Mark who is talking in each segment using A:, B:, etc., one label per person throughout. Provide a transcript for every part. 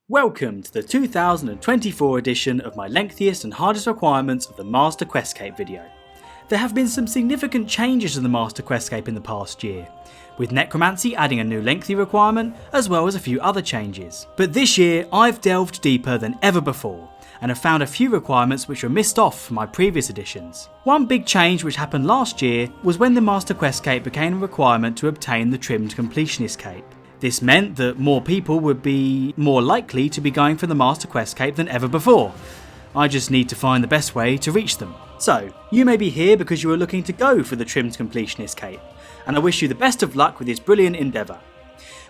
A: Welcome to the 2024 edition of my lengthiest and hardest requirements of the Master Questscape video. There have been some significant changes to the Master Questscape in the past year, with Necromancy adding a new lengthy requirement as well as a few other changes. But this year I've delved deeper than ever before and have found a few requirements which were missed off from my previous editions. One big change which happened last year was when the Master Questscape became a requirement to obtain the Trimmed Completionist Cape. This meant that more people would be more likely to be going for the Master Questscape than ever before. I just need to find the best way to reach them. So, you may be here because you are looking to go for the Trimmed Completionist Cape, and I wish you the best of luck with this brilliant endeavour.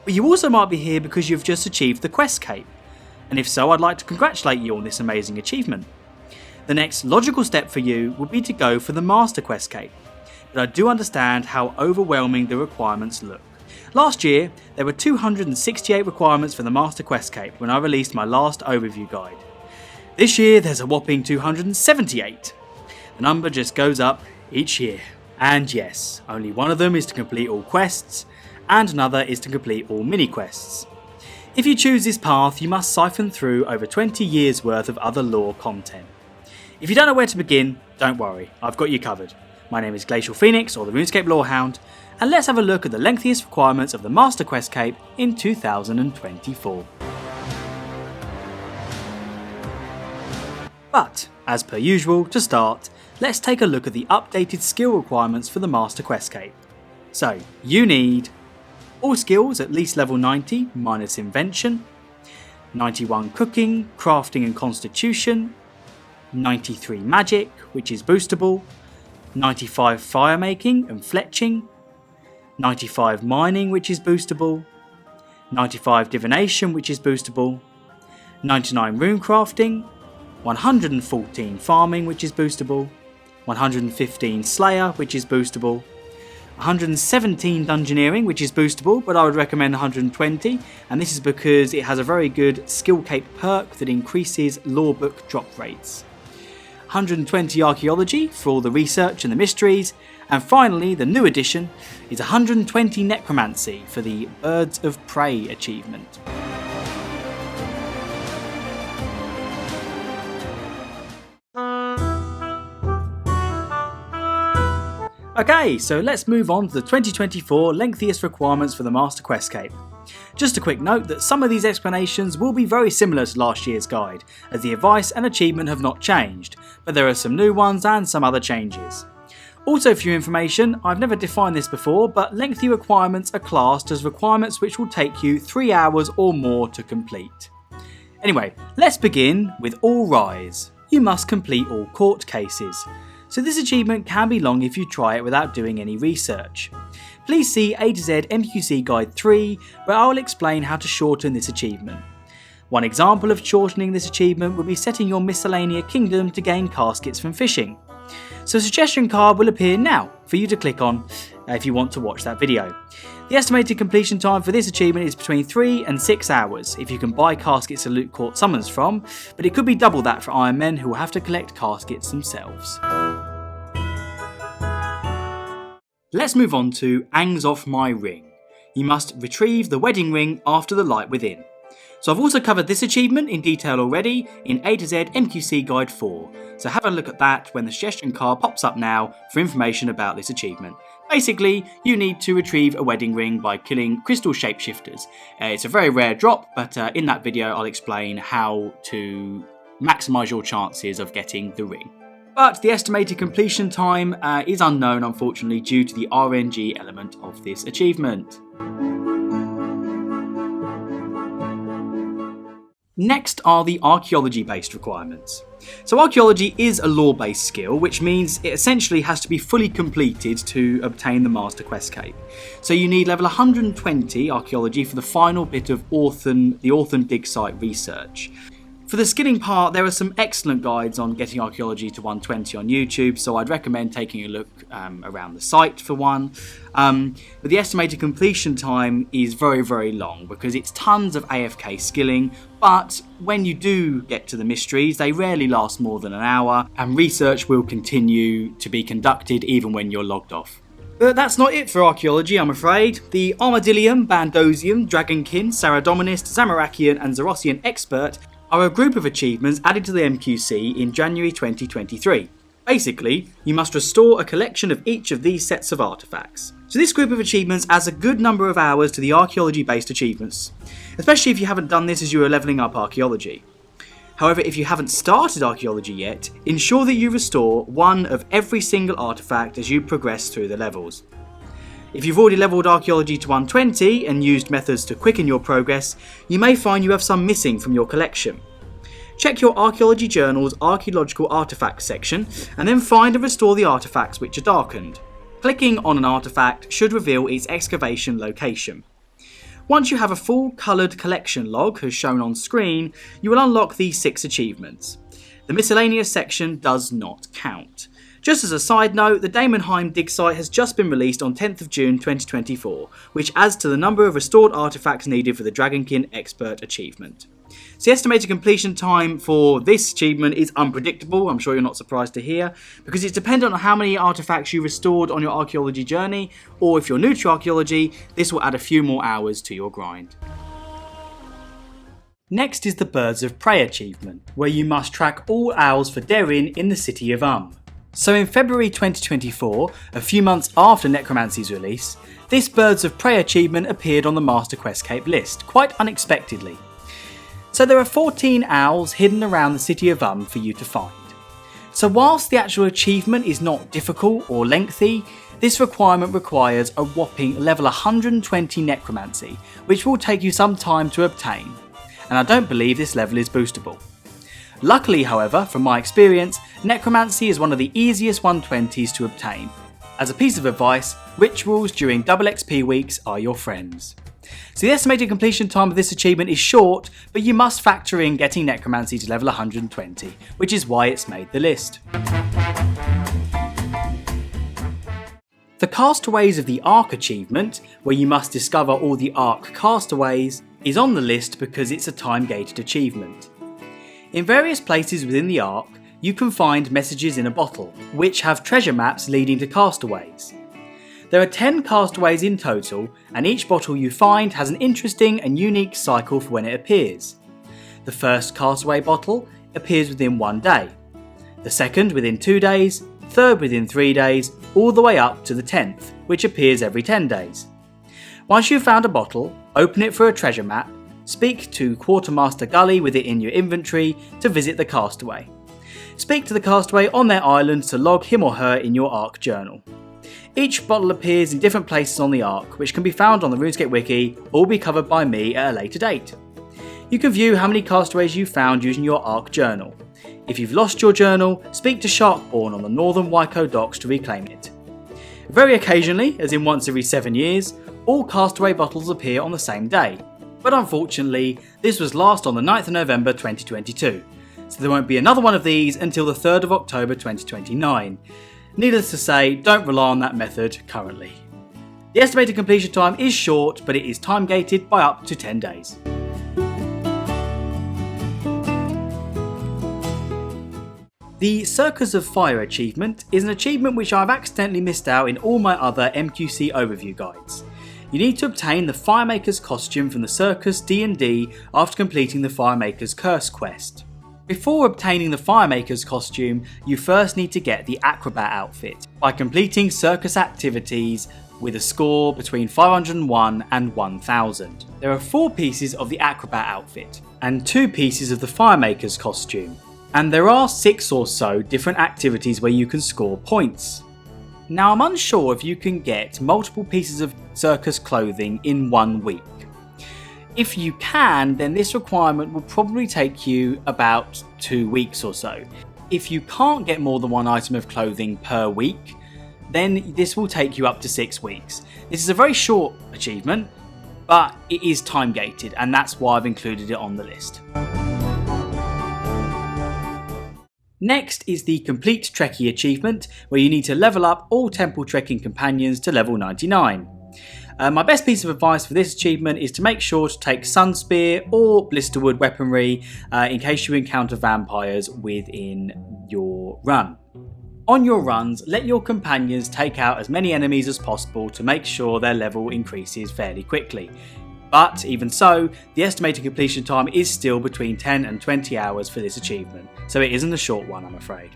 A: But you also might be here because you've just achieved the Quest Cape, and if so, I'd like to congratulate you on this amazing achievement. The next logical step for you would be to go for the Master Quest Cape, but I do understand how overwhelming the requirements look. Last year, there were 268 requirements for the Master Quest Cape when I released my last overview guide. This year, there's a whopping 278. The number just goes up each year. And yes, only one of them is to complete all quests, and another is to complete all mini-quests. If you choose this path, you must siphon through over 20 years worth of other lore content. If you don't know where to begin, don't worry, I've got you covered. My name is Glacial Phoenix, or the RuneScape Lorehound, and let's have a look at the lengthiest requirements of the Master Quest Cape in 2024. But, as per usual, to start, let's take a look at the updated skill requirements for the Master Quest Cape. So, you need all skills at least level 90 minus Invention, 91 Cooking, Crafting and Constitution, 93 Magic, which is boostable, 95 Firemaking and Fletching, 95 Mining, which is boostable, 95 Divination, which is boostable, 99 Rune Crafting, 114 Farming, which is boostable, 115 Slayer, which is boostable, 117 Dungeoneering, which is boostable, but I would recommend 120, and this is because it has a very good Skill Cape perk that increases lore book drop rates. 120 Archaeology for all the research and the mysteries, and finally the new addition is 120 Necromancy for the Birds of Prey achievement. Okay, so let's move on to the 2024 lengthiest requirements for the Master Quest Cape. Just a quick note that some of these explanations will be very similar to last year's guide, as the advice and achievement have not changed, but there are some new ones and some other changes. Also for your information, I've never defined this before, but lengthy requirements are classed as requirements which will take you 3 hours or more to complete. Anyway, let's begin with All Rise. You must complete all court cases. So this achievement can be long if you try it without doing any research. Please see A to Z MQC Guide 3, where I will explain how to shorten this achievement. One example of shortening this achievement would be setting your Miscellanea Kingdom to gain caskets from fishing. So a suggestion card will appear now for you to click on if you want to watch that video. The estimated completion time for this achievement is between 3 and 6 hours if you can buy caskets to loot court summons from, but it could be double that for Iron Men who will have to collect caskets themselves. Let's move on to Angs Off My Ring. You must retrieve the wedding ring after the light within. So I've also covered this achievement in detail already in A to Z MQC Guide 4, so have a look at that when the suggestion card pops up now for information about this achievement. Basically, you need to retrieve a wedding ring by killing crystal shapeshifters. It's a very rare drop, but in that video I'll explain how to maximise your chances of getting the ring. But the estimated completion time is unknown, unfortunately, due to the RNG element of this achievement. Next are the archaeology-based requirements. So archaeology is a lore-based skill, which means it essentially has to be fully completed to obtain the Master Quest Cape. So you need level 120 archaeology for the final bit of the Orphan dig site research. For the skilling part, there are some excellent guides on getting archaeology to 120 on YouTube, so I'd recommend taking a look around the site for one. But the estimated completion time is very, very long because it's tons of AFK skilling, but when you do get to the mysteries, they rarely last more than an hour, and research will continue to be conducted even when you're logged off. But that's not it for archaeology, I'm afraid. The Armadylean, Bandosian, Dragonkin, Saradominist, Zamorakian and Zarosian Expert are a group of achievements added to the MQC in January 2023. Basically, you must restore a collection of each of these sets of artefacts. So this group of achievements adds a good number of hours to the archaeology-based achievements, especially if you haven't done this as you are levelling up archaeology. However, if you haven't started archaeology yet, ensure that you restore one of every single artifact as you progress through the levels. If you've already leveled archaeology to 120 and used methods to quicken your progress, you may find you have some missing from your collection. Check your archaeology journal's archaeological artifacts section and then find and restore the artifacts which are darkened. Clicking on an artifact should reveal its excavation location. Once you have a full coloured collection log as shown on screen, you will unlock these 6 achievements. The miscellaneous section does not count. Just as a side note, the Daemonheim dig site has just been released on 10th of June 2024, which adds to the number of restored artefacts needed for the Dragonkin Expert achievement. So the estimated completion time for this achievement is unpredictable, I'm sure you're not surprised to hear, because it's dependent on how many artefacts you restored on your archaeology journey, or if you're new to archaeology, this will add a few more hours to your grind. Next is the Birds of Prey achievement, where you must track all owls for Derin in the city of So in February 2024, a few months after Necromancy's release, this Birds of Prey achievement appeared on the Master Questcape list, quite unexpectedly. So there are 14 owls hidden around the city of for you to find. So whilst the actual achievement is not difficult or lengthy, this requirement requires a whopping level 120 necromancy, which will take you some time to obtain, and I don't believe this level is boostable. Luckily, however, from my experience, necromancy is one of the easiest 120s to obtain. As a piece of advice, rituals during double XP weeks are your friends. So the estimated completion time of this achievement is short, but you must factor in getting necromancy to level 120, which is why it's made the list. The Castaways of the Ark achievement, where you must discover all the Ark castaways, is on the list because it's a time-gated achievement. In various places within the Ark, you can find messages in a bottle, which have treasure maps leading to castaways. There are 10 castaways in total, and each bottle you find has an interesting and unique cycle for when it appears. The first castaway bottle appears within 1 day, the second within 2 days, third within 3 days, all the way up to the 10th, which appears every 10 days. Once you've found a bottle, open it for a treasure map, speak to Quartermaster Gully with it in your inventory to visit the castaway. Speak to the castaway on their island to log him or her in your Ark journal. Each bottle appears in different places on the Ark, which can be found on the RuneScape wiki, or be covered by me at a later date. You can view how many castaways you found using your Ark journal. If you've lost your journal, speak to Sharkborn on the Northern Wyco docks to reclaim it. Very occasionally, as in once every 7 years, all castaway bottles appear on the same day, but unfortunately, this was last on the 9th of November 2022, so there won't be another one of these until the 3rd of October 2029. Needless to say, don't rely on that method currently. The estimated completion time is short, but it is time gated by up to 10 days. The Circus of Fire achievement is an achievement which I've accidentally missed out in all my other MQC overview guides. You need to obtain the Firemaker's costume from the Circus D&D after completing the Firemaker's Curse quest. Before obtaining the Firemaker's costume, you first need to get the Acrobat outfit by completing circus activities with a score between 501 and 1000. There are 4 pieces of the Acrobat outfit and 2 pieces of the Firemaker's costume, and there are 6 or so different activities where you can score points. Now I'm unsure if you can get multiple pieces of circus clothing in 1 week. If you can, then this requirement will probably take you about 2 weeks or so. If you can't get more than 1 item of clothing per week, then this will take you up to 6 weeks. This is a very short achievement, but it is time gated, and that's why I've included it on the list. Next is the Complete Trekky achievement, where you need to level up all temple trekking companions to level 99. My best piece of advice for this achievement is to make sure to take Sunspear or Blisterwood weaponry in case you encounter vampires within your run. On your runs, let your companions take out as many enemies as possible to make sure their level increases fairly quickly. But even so, the estimated completion time is still between 10 and 20 hours for this achievement, so it isn't a short one, I'm afraid.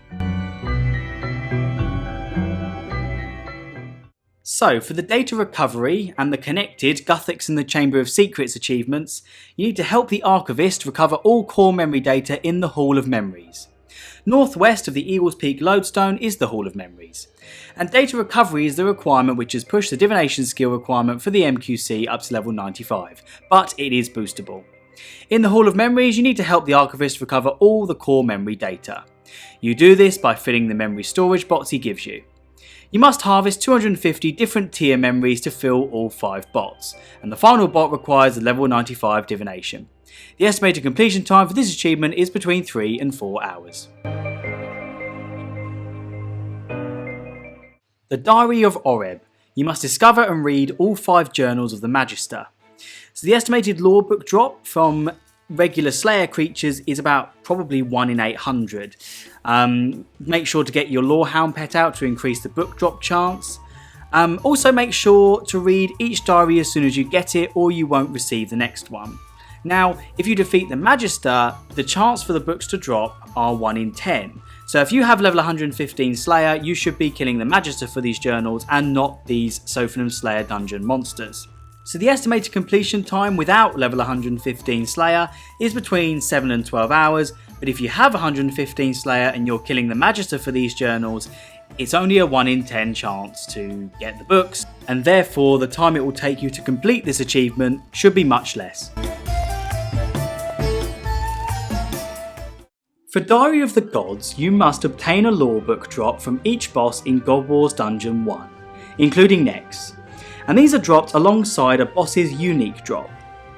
A: So for the data recovery and the connected Guthix and the Chamber of Secrets achievements, you need to help the Archivist recover all core memory data in the Hall of Memories. Northwest of the Eagle's Peak Lodestone is the Hall of Memories, and data recovery is the requirement which has pushed the divination skill requirement for the MQC up to level 95, but it is boostable. In the Hall of Memories, you need to help the Archivist recover all the core memory data. You do this by filling the memory storage bots he gives you. You must harvest 250 different tier memories to fill all 5 bots, and the final bot requires a level 95 divination. The estimated completion time for this achievement is between 3 and 4 hours. The Diary of Oreb. You must discover and read all 5 journals of the Magister. So the estimated lore book drop from regular Slayer creatures is about probably 1 in 800. Make sure to get your Lorehound pet out to increase the book drop chance. Also make sure to read each diary as soon as you get it, or you won't receive the next one. Now, if you defeat the Magister, the chance for the books to drop are 1 in 10. So if you have level 115 Slayer, you should be killing the Magister for these journals and not these Sophanum Slayer dungeon monsters. So the estimated completion time without level 115 Slayer is between 7 and 12 hours, but if you have 115 Slayer and you're killing the Magister for these journals, it's only a 1 in 10 chance to get the books, and therefore the time it will take you to complete this achievement should be much less. For Diary of the Gods, you must obtain a lore book drop from each boss in God Wars Dungeon 1, including Nex, and these are dropped alongside a boss's unique drop.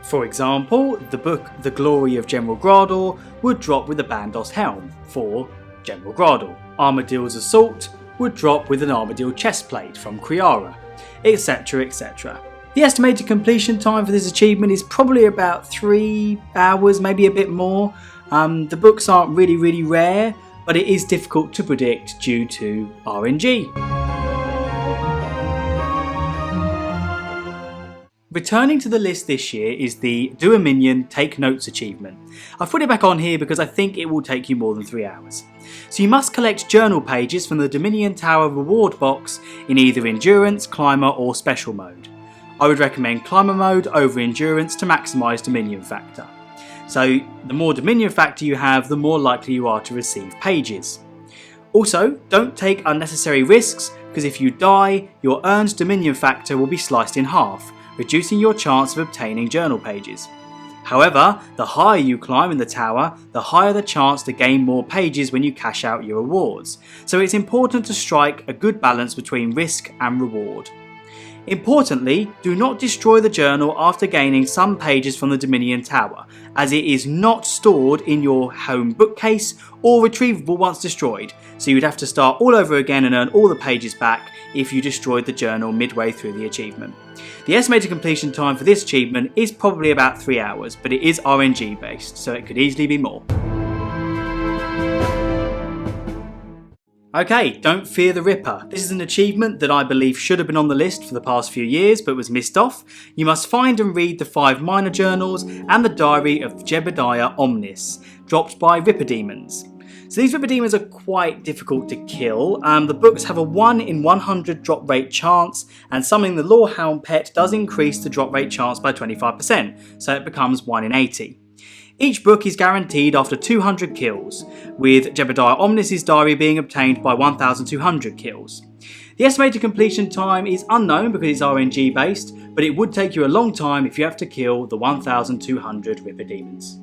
A: For example, the book The Glory of General Grador would drop with a Bandos helm for General Grador. Armadyle's Assault would drop with an Armadyle chestplate from Kriara, etc, etc. The estimated completion time for this achievement is probably about 3 hours, maybe a bit more. The books aren't really rare, but it is difficult to predict due to RNG. Returning to the list this year is the Do a Minion, Take Notes achievement. I've put it back on here because I think it will take you more than 3 hours. So you must collect journal pages from the Dominion Tower reward box in either Endurance, Climber or Special mode. I would recommend Climber mode over Endurance to maximise Dominion factor. So the more Dominion factor you have, the more likely you are to receive pages. Also, don't take unnecessary risks, because if you die, your earned Dominion factor will be sliced in half, reducing your chance of obtaining journal pages. However, the higher you climb in the tower, the higher the chance to gain more pages when you cash out your rewards, so it's important to strike a good balance between risk and reward. Importantly, do not destroy the journal after gaining some pages from the Dominion Tower, as it is not stored in your home bookcase or retrievable once destroyed, so you'd have to start all over again and earn all the pages back if you destroyed the journal midway through the achievement. The estimated completion time for this achievement is probably about 3 hours, but it is RNG based, so it could easily be more. Okay, don't fear the Ripper. This is an achievement that I believe should have been on the list for the past few years but was missed off. You must find and read the 5 minor journals and the diary of Jebediah Omnis, dropped by Ripper Demons. So these Ripper Demons are quite difficult to kill. The books have a 1 in 100 drop rate chance, and summoning the Lorehound pet does increase the drop rate chance by 25%, so it becomes 1 in 80. Each book is guaranteed after 200 kills, with Jebediah Omnis' diary being obtained by 1,200 kills. The estimated completion time is unknown because it's RNG based, but it would take you a long time if you have to kill the 1,200 Ripper Demons.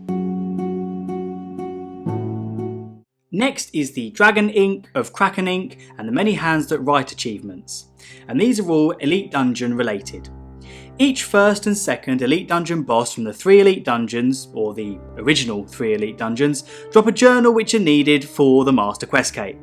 A: Next is the Dragon Ink of Kraken Ink and the Many Hands That Write achievements, and these are all Elite Dungeon related. Each first and second Elite Dungeon boss from the 3 Elite Dungeons, or the original 3 Elite Dungeons, drop a journal which are needed for the Master Quest Cape.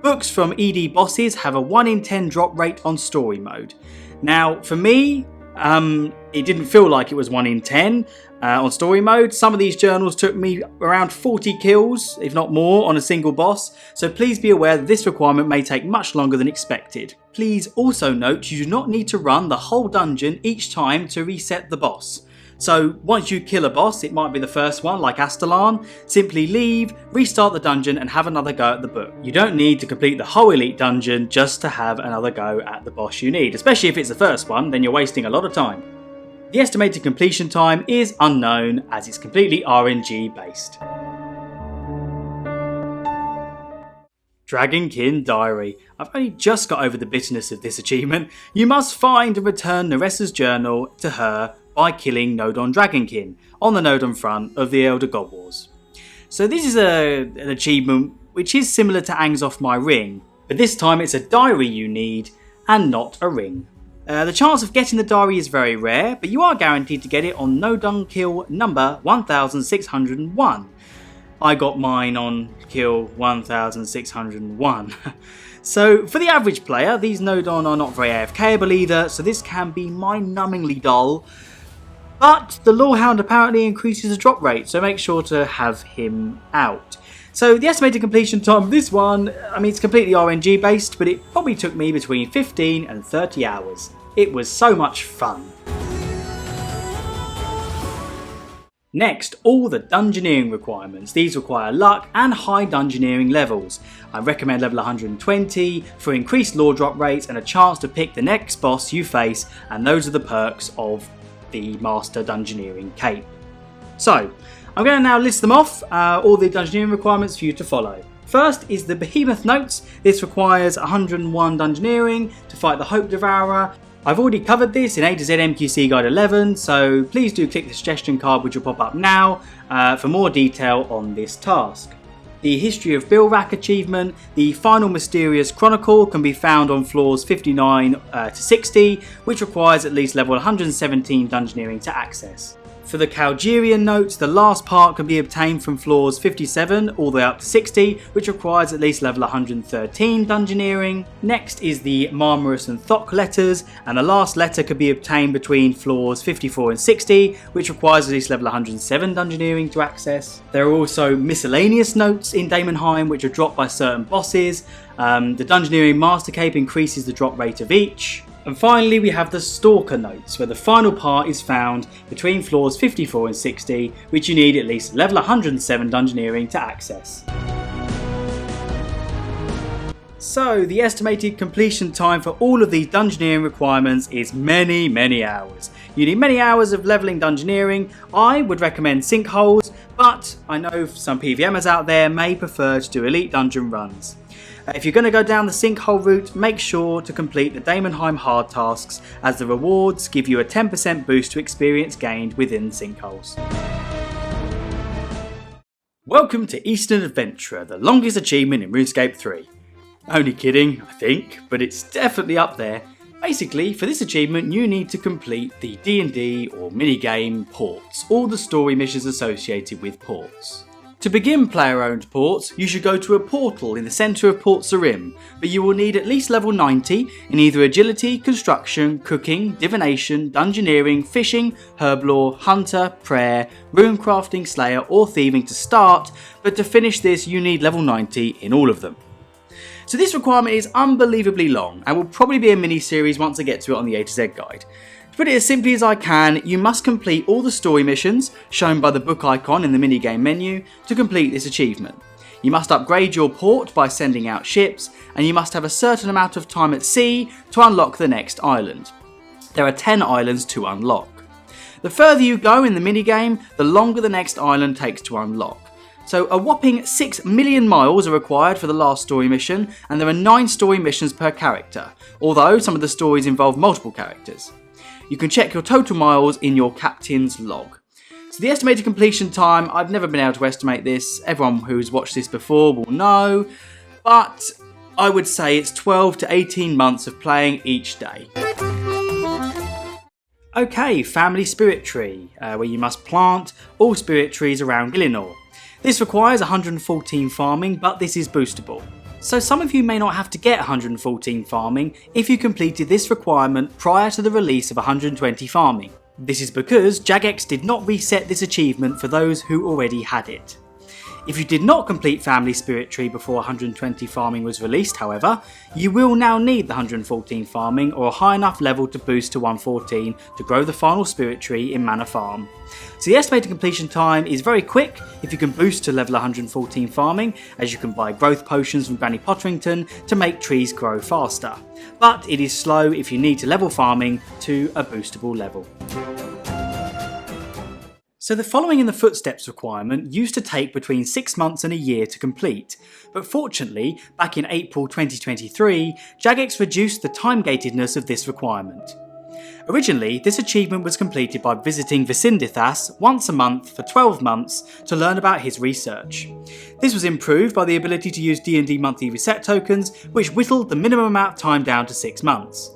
A: Books from ED bosses have a 1 in 10 drop rate on story mode. Now, for me, it didn't feel like it was 1 in 10. On story mode, some of these journals took me around 40 kills, if not more, on a single boss, so please be aware that this requirement may take much longer than expected. Please also note you do not need to run the whole dungeon each time to reset the boss. So once you kill a boss, it might be the first one like Astalan, simply leave, restart the dungeon and have another go at the book. You don't need to complete the whole elite dungeon just to have another go at the boss you need, especially if it's the first one, then you're wasting a lot of time. The estimated completion time is unknown as it's completely RNG based. Dragonkin Diary. I've only just got over the bitterness of this achievement. You must find and return Neressa's journal to her by killing Nodon Dragonkin on the Nodon front of the Elder God Wars. So this is an achievement which is similar to Angzoth My Ring, but this time it's a diary you need and not a ring. The chance of getting the diary is very rare, but you are guaranteed to get it on Nodon kill number 1601. I got mine on kill 1601. So for the average player, these Nodon are not very AFKable either, so this can be mind-numbingly dull. But the Lorehound apparently increases the drop rate, so make sure to have him out. So the estimated completion time of this one, it's completely RNG based, but it probably took me between 15 and 30 hours. It was so much fun. Next, all the Dungeoneering requirements. These require luck and high Dungeoneering levels. I recommend level 120 for increased lore drop rates and a chance to pick the next boss you face, and those are the perks of the Master Dungeoneering Cape. So, I'm going to now list them off, all the Dungeoneering requirements for you to follow. First is the Behemoth Notes. This requires 101 Dungeoneering to fight the Hope Devourer. I've already covered this in A to Z MQC Guide 11, so please do click the suggestion card which will pop up now for more detail on this task. The History of Bilrak achievement, the Final Mysterious Chronicle, can be found on floors 59 to 60, which requires at least level 117 Dungeoneering to access. For the Calderian Notes, the last part can be obtained from floors 57 all the way up to 60, which requires at least level 113 Dungeoneering. Next is the Marmaris and Thok letters, and the last letter can be obtained between floors 54 and 60, which requires at least level 107 Dungeoneering to access. There are also miscellaneous notes in Daemonheim which are dropped by certain bosses. The Dungeoneering Master Cape increases the drop rate of each. And finally we have the Stalker Notes, where the final part is found between floors 54 and 60, which you need at least level 107 Dungeoneering to access. So the estimated completion time for all of these Dungeoneering requirements is many hours. You need many hours of levelling Dungeoneering. I would recommend Sinkholes, but I know some PVMers out there may prefer to do elite dungeon runs. If you're going to go down the sinkhole route, make sure to complete the Daemonheim hard tasks, as the rewards give you a 10% boost to experience gained within sinkholes. Welcome to Eastern Adventurer, the longest achievement in RuneScape 3. Only kidding, I think, but it's definitely up there. Basically, for this achievement you need to complete the D&D or minigame ports, all the story missions associated with ports. To begin player-owned ports, you should go to a portal in the centre of Port Sarim, but you will need at least level 90 in either agility, construction, cooking, divination, dungeoneering, fishing, herblore, hunter, prayer, runecrafting, slayer or thieving to start, but to finish this you need level 90 in all of them. So this requirement is unbelievably long and will probably be a mini-series once I get to it on the A to Z guide. To put it as simply as I can, you must complete all the story missions, shown by the book icon in the minigame menu, to complete this achievement. You must upgrade your port by sending out ships, and you must have a certain amount of time at sea to unlock the next island. There are 10 islands to unlock. The further you go in the minigame, the longer the next island takes to unlock. So a whopping 6 million miles are required for the last story mission, and there are 9 story missions per character, although some of the stories involve multiple characters. You can check your total miles in your captain's log. So the estimated completion time, I've never been able to estimate this, everyone who's watched this before will know, but I would say it's 12 to 18 months of playing each day. Okay, Family Spirit Tree, where you must plant all spirit trees around Gillinor. This requires 114 farming, but this is boostable. So some of you may not have to get 114 farming if you completed this requirement prior to the release of 120 farming. This is because Jagex did not reset this achievement for those who already had it. If you did not complete Family Spirit Tree before 120 farming was released, however, you will now need the 114 farming or a high enough level to boost to 114 to grow the final Spirit Tree in Manor Farm. So the estimated completion time is very quick if you can boost to level 114 farming, as you can buy growth potions from Granny Potterington to make trees grow faster. But it is slow if you need to level farming to a boostable level. So the following in the footsteps requirement used to take between 6 months and a year to complete, but fortunately, back in April 2023, Jagex reduced the time-gatedness of this requirement. Originally, this achievement was completed by visiting Visindithas once a month for 12 months to learn about his research. This was improved by the ability to use D&D monthly reset tokens, which whittled the minimum amount of time down to 6 months.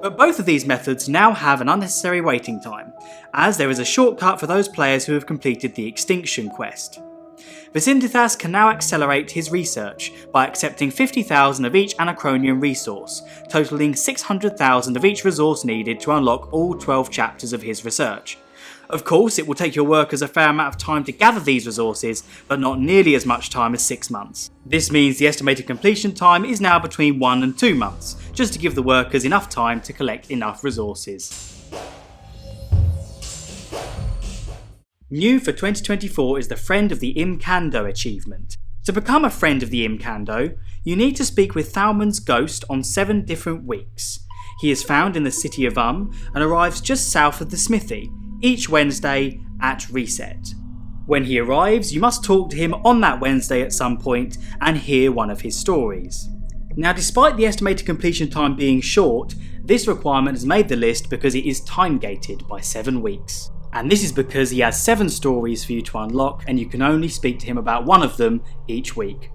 A: But both of these methods now have an unnecessary waiting time, as there is a shortcut for those players who have completed the Extinction quest. Visindithas can now accelerate his research by accepting 50,000 of each Anachronian resource, totaling 600,000 of each resource needed to unlock all 12 chapters of his research. Of course, it will take your workers a fair amount of time to gather these resources, but not nearly as much time as 6 months. This means the estimated completion time is now between 1 and 2 months, just to give the workers enough time to collect enough resources. New for 2024 is the Friend of the Imcando achievement. To become a Friend of the Imcando, you need to speak with Thalmund's ghost on 7 different weeks. He is found in the city of and arrives just south of the smithy, each Wednesday at reset. When he arrives, you must talk to him on that Wednesday at some point and hear one of his stories. Now, despite the estimated completion time being short, this requirement has made the list because it is time-gated by 7 weeks. And this is because he has 7 stories for you to unlock and you can only speak to him about one of them each week.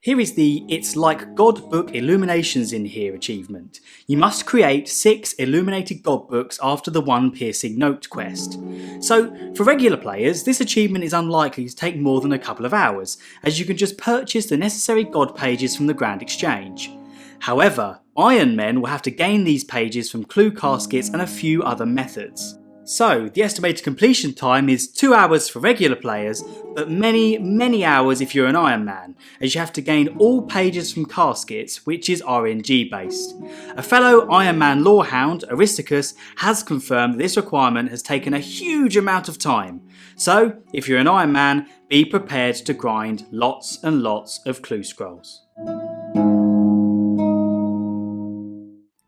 A: Here is the It's Like God Book Illuminations in Here achievement. You must create 6 illuminated God books after the one piercing note quest. So, for regular players, this achievement is unlikely to take more than a couple of hours, as you can just purchase the necessary God pages from the Grand Exchange. However, Iron Men will have to gain these pages from clue caskets and a few other methods. So, the estimated completion time is 2 hours for regular players, but many hours if you're an Iron Man, as you have to gain all pages from caskets, which is RNG based. A fellow Iron Man lorehound, Aristarchus, has confirmed that this requirement has taken a huge amount of time. So, if you're an Iron Man, be prepared to grind lots and lots of clue scrolls.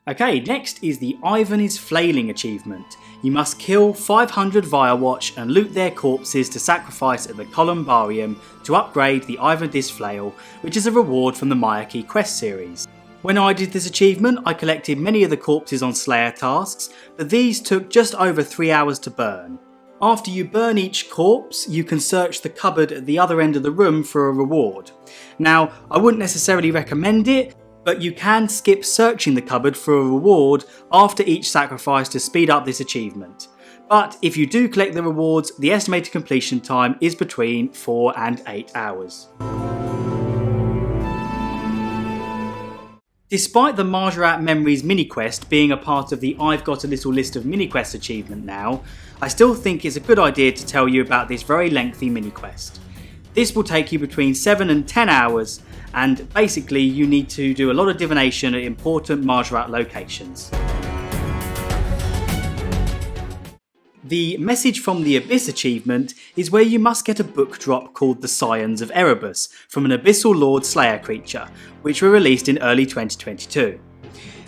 A: Okay, next is the Ivan is Flailing achievement. You must kill 500 Firewatch and loot their corpses to sacrifice at the Columbarium to upgrade the Ivan is Flail, which is a reward from the Myreque quest series. When I did this achievement, I collected many of the corpses on Slayer tasks, but these took just over 3 hours to burn. After you burn each corpse, you can search the cupboard at the other end of the room for a reward. Now, I wouldn't necessarily recommend it, but you can skip searching the cupboard for a reward after each sacrifice to speed up this achievement. But if you do collect the rewards, the estimated completion time is between 4 and 8 hours. Despite the Mahjarrat Memories miniquest being a part of the I've Got a Little List of Miniquests achievement now, I still think it's a good idea to tell you about this very lengthy miniquest. This will take you between 7 and 10 hours, and basically you need to do a lot of divination at important Mahjarrat locations. The Message from the Abyss achievement is where you must get a book drop called the Scions of Erebus from an Abyssal Lord Slayer creature, which were released in early 2022.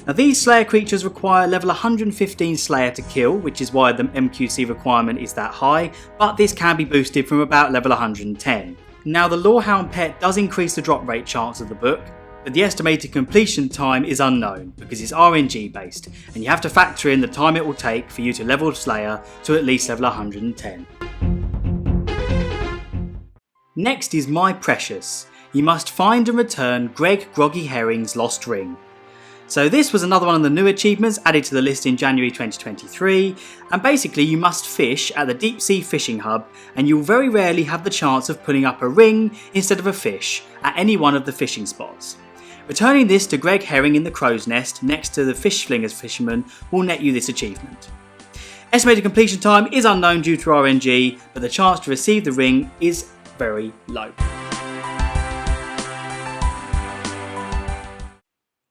A: Now, these Slayer creatures require level 115 Slayer to kill, which is why the MQC requirement is that high, but this can be boosted from about level 110. Now, the Lorehound pet does increase the drop rate chance of the book, but the estimated completion time is unknown because it's RNG based, and you have to factor in the time it will take for you to level Slayer to at least level 110. Next is My Precious. You must find and return Greg Groggy Herring's lost ring. So this was another one of the new achievements added to the list in January 2023, and basically you must fish at the Deep Sea Fishing Hub, and you'll very rarely have the chance of pulling up a ring instead of a fish at any one of the fishing spots. Returning this to Greg Herring in the Crow's Nest next to the Fish Flinger's Fisherman will net you this achievement. Estimated completion time is unknown due to RNG, but the chance to receive the ring is very low.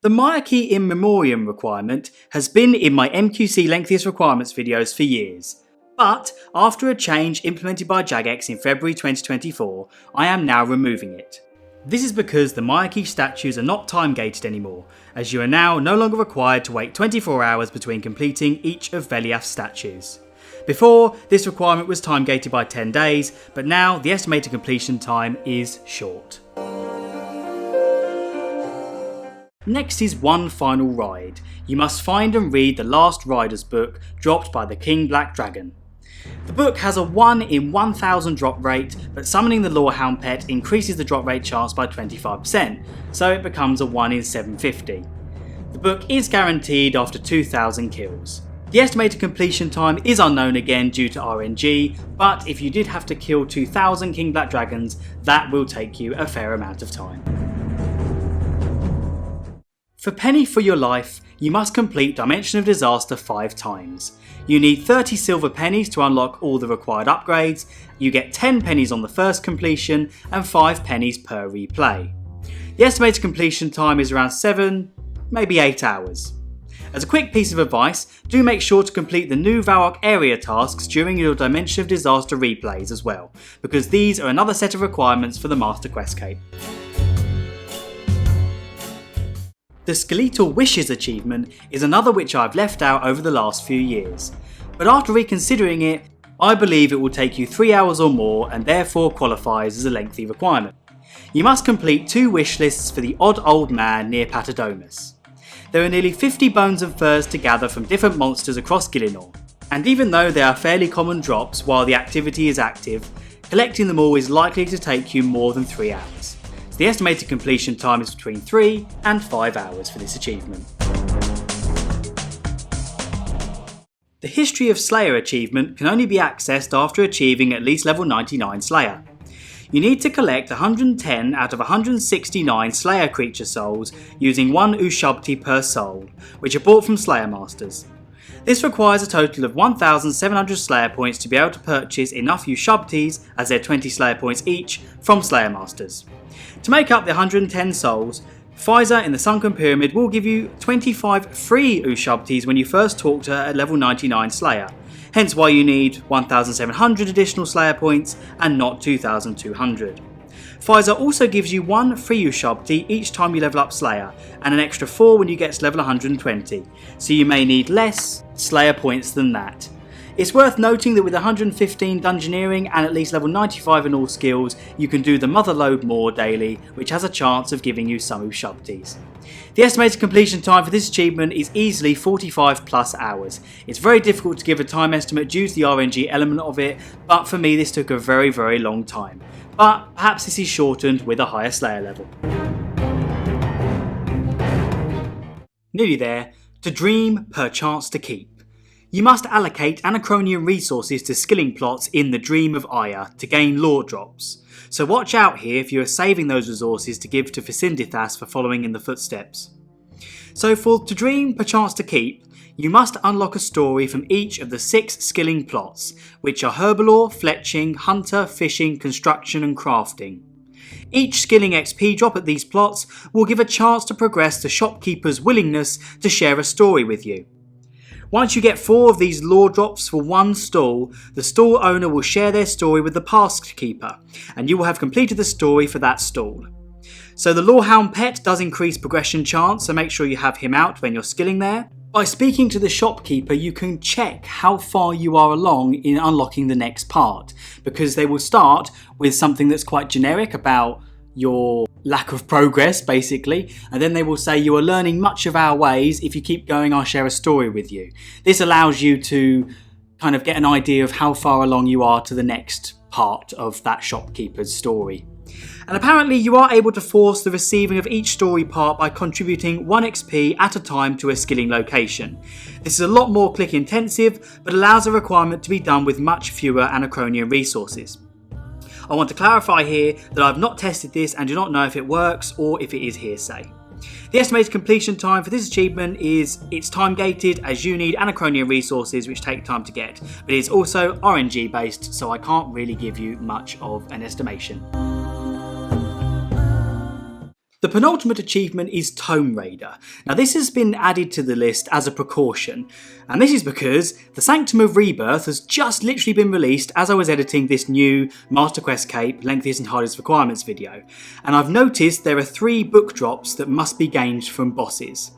A: The Myreque in Memoriam requirement has been in my MQC Lengthiest Requirements videos for years, but after a change implemented by Jagex in February 2024, I am now removing it. This is because the Myreque statues are not time gated anymore, as you are now no longer required to wait 24 hours between completing each of Veliath's statues. Before, this requirement was time gated by 10 days, but now the estimated completion time is short. Next is one final ride. You must find and read the last Rider's book dropped by the King Black Dragon. The book has a 1 in 1000 drop rate, but summoning the Lorehound pet increases the drop rate chance by 25%, so it becomes a 1 in 750. The book is guaranteed after 2000 kills. The estimated completion time is unknown again due to RNG, but if you did have to kill 2000 King Black Dragons, that will take you a fair amount of time. For Penny for Your Life, you must complete Dimension of Disaster 5 times. You need 30 silver pennies to unlock all the required upgrades, you get 10 pennies on the first completion and 5 pennies per replay. The estimated completion time is around 7, maybe 8 hours. As a quick piece of advice, do make sure to complete the new Varrock area tasks during your Dimension of Disaster replays as well, because these are another set of requirements for the Master Quest Cape. The Skeletal Wishes achievement is another which I've left out over the last few years, but after reconsidering it, I believe it will take you 3 hours or more and therefore qualifies as a lengthy requirement. You must complete 2 wish lists for the Odd Old Man near Patadomus. There are nearly 50 bones and furs to gather from different monsters across Gielinor, and even though they are fairly common drops while the activity is active, collecting them all is likely to take you more than 3 hours. The estimated completion time is between 3 and 5 hours for this achievement. The History of Slayer achievement can only be accessed after achieving at least level 99 Slayer. You need to collect 110 out of 169 Slayer creature souls using 1 Ushabti per soul, which are bought from Slayer Masters. This requires a total of 1,700 Slayer points to be able to purchase enough Ushabtis, as they're 20 Slayer points each, from Slayer Masters. To make up the 110 souls, Pfizer in the Sunken Pyramid will give you 25 free Ushabtis when you first talk to her at level 99 Slayer, hence why you need 1,700 additional Slayer points and not 2,200. Pfizer also gives you 1 free Ushabti each time you level up Slayer, and an extra 4 when you get to level 120, so you may need less Slayer points than that. It's worth noting that with 115 Dungeoneering and at least level 95 in all skills, you can do the Motherlode Maw daily, which has a chance of giving you some Ushabtis. The estimated completion time for this achievement is easily 45 plus hours. It's very difficult to give a time estimate due to the RNG element of it, but for me this took a very long time. But perhaps this is shortened with a higher Slayer level. Nearly there. To dream, perchance to keep. You must allocate Anachronian resources to skilling plots in the Dream of Aya to gain lore drops, so watch out here if you are saving those resources to give to Fisindithas for following in the footsteps. So for To Dream, Perchance to Keep, you must unlock a story from each of the 6 skilling plots, which are Herbalore, Fletching, Hunter, Fishing, Construction and Crafting. Each skilling XP drop at these plots will give a chance to progress the shopkeeper's willingness to share a story with you. Once you get 4 of these lore drops for 1 stall, the stall owner will share their story with the past keeper, and you will have completed the story for that stall. So the Lorehound pet does increase progression chance, so make sure you have him out when you're skilling there. By speaking to the shopkeeper, you can check how far you are along in unlocking the next part, because they will start with something that's quite generic about your lack of progress, basically, and then they will say you are learning much of our ways. If you keep going, I'll share a story with you. This allows you to kind of get an idea of how far along you are to the next part of that shopkeeper's story. And apparently you are able to force the receiving of each story part by contributing 1 XP at a time to a skilling location. This is a lot more click intensive, but allows a requirement to be done with much fewer Anachronian resources. I want to clarify here that I've not tested this and do not know if it works or if it is hearsay. The estimated completion time for this achievement is it's time gated, as you need Anachronian resources which take time to get, but it is also RNG based, so I can't really give you much of an estimation. The penultimate achievement is Tome Raider. Now this has been added to the list as a precaution, and this is because the Sanctum of Rebirth has just literally been released as I was editing this new Master Quest Cape Lengthiest and Hardest Requirements video, and I've noticed there are 3 book drops that must be gained from bosses.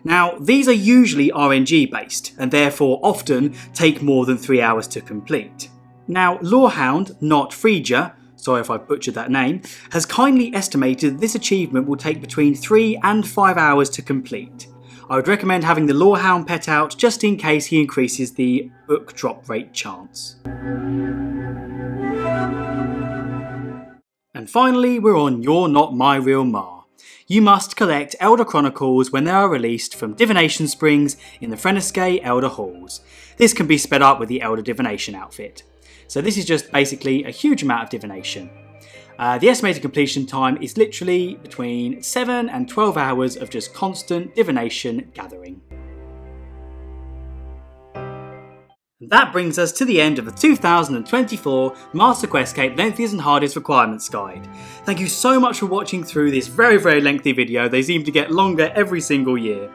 A: Now these are usually RNG based, and therefore often take more than 3 hours to complete. Now Lorehound, not Frieja, sorry if I butchered that name, has kindly estimated this achievement will take between 3 and 5 hours to complete. I would recommend having the Lorehound pet out just in case he increases the book drop rate chance. And finally, we're on You're Not My Real Mah. You must collect Elder Chronicles when they are released from Divination Springs in the Frenesque Elder Halls. This can be sped up with the Elder Divination outfit. So this is just basically a huge amount of divination. The estimated completion time is literally between 7 and 12 hours of just constant divination gathering. That brings us to the end of the 2024 Master Quest Cape Lengthiest and Hardest Requirements Guide. Thank you so much for watching through this very lengthy video. They seem to get longer every single year.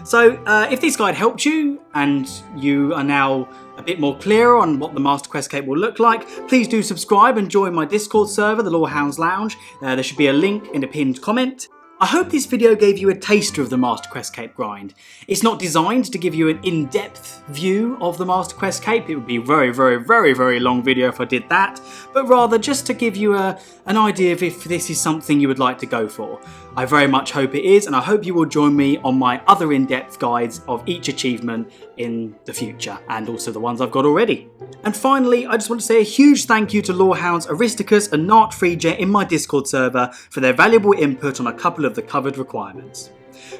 A: So if this guide helped you and you are now a bit more clear on what the Master Quest Cape will look like, please do subscribe and join my Discord server, the Lorehounds Lounge. There should be a link in the pinned comment. I hope this video gave you a taster of the Master Quest Cape grind. It's not designed to give you an in-depth view of the Master Quest Cape. It would be a very long video if I did that, but rather just to give you an idea of if this is something you would like to go for. I very much hope it is, and I hope you will join me on my other in-depth guides of each achievement in the future, and also the ones I've got already. And finally, I just want to say a huge thank you to Lorehounds Aristicus and Nart Frieja in my Discord server for their valuable input on a couple of the covered requirements.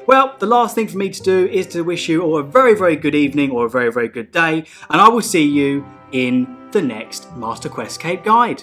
A: Well, the last thing for me to do is to wish you all a very good evening or a very good day, and I will see you in the next Master Quest Cape guide.